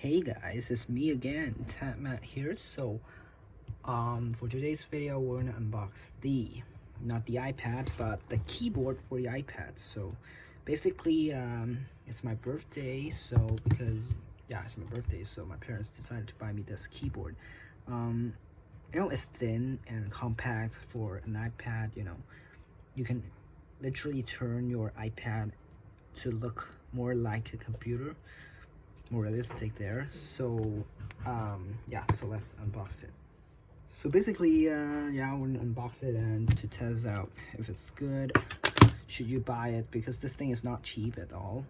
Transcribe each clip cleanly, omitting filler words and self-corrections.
Hey guys, it's me again, Matt here. So for today's video we're gonna unbox not the iPad but the keyboard for the iPad. So basically it's my birthday, so it's my birthday, so my parents decided to buy me this keyboard. It's thin and compact for an iPad. You can literally turn your iPad to look more like a computer, more realistic there. So so let's unbox it. So basically we're gonna unbox it and to test out if it's good. Should you buy it, because this thing is not cheap at all,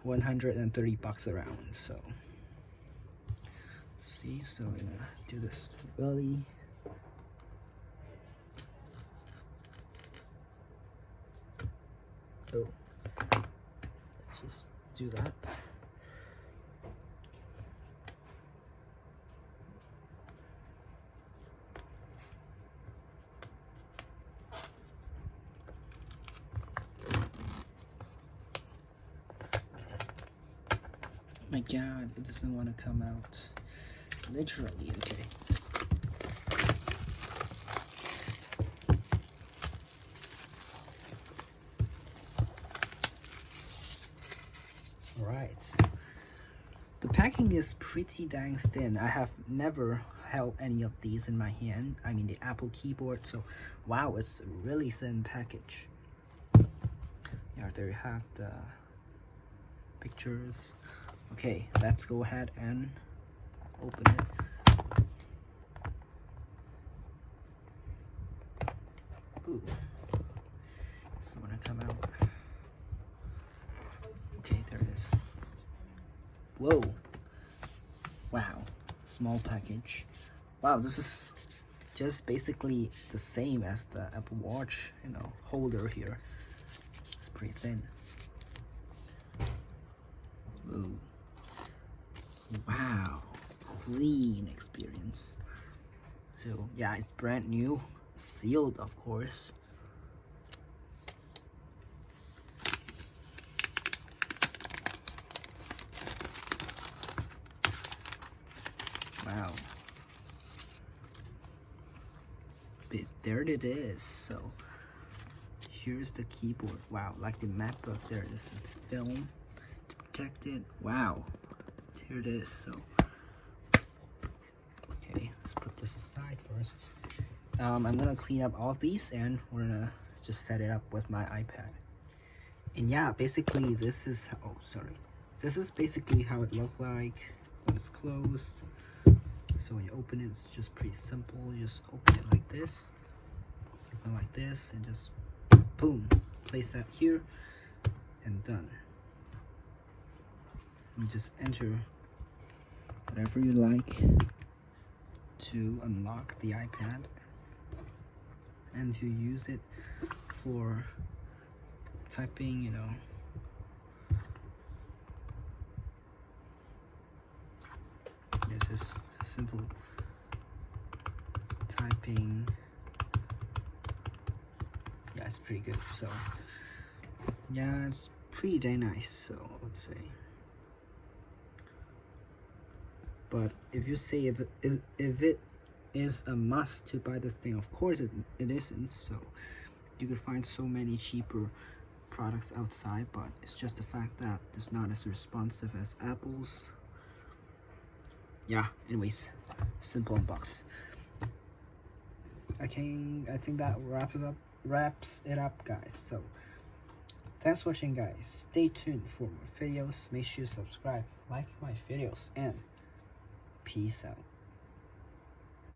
130 bucks around. So see, so I'm gonna do this really. So let's just do that. My god, it doesn't want to come out. Literally, okay. Alright. The packing is pretty dang thin. I have never held any of these in my hand. I mean the Apple keyboard, so wow, it's a really thin package. Yeah, there you have the pictures. Okay, let's go ahead and open it. Ooh, it's gonna come out. Okay, there it is. Whoa, wow, small package. Wow, this is just basically the same as the Apple Watch, holder here. It's pretty thin. Ooh. Wow, clean experience. So yeah, it's brand new, sealed of course. Wow. But there it is. So here's the keyboard. Wow, like the MacBook, there is a film to protect it. Wow, here it is. So okay, let's put this aside first. I'm gonna clean up all these and we're gonna just set it up with my iPad. And yeah, basically this is this is basically how it looked like when it's closed. So when you open it, it's just pretty simple. You just open it like this, and just boom, place that here and done. You just enter whatever you like to unlock the iPad and to use it for typing, This is simple typing. Yeah, it's pretty good. So yeah, it's pretty dang nice, so I would say. But if you say if it is a must to buy this thing, of course it isn't. So you could find so many cheaper products outside, but it's just the fact that it's not as responsive as Apple's. Yeah, anyways, simple unbox. I think that wraps it up guys. So thanks for watching guys. Stay tuned for more videos. Make sure you subscribe, like my videos, and peace out.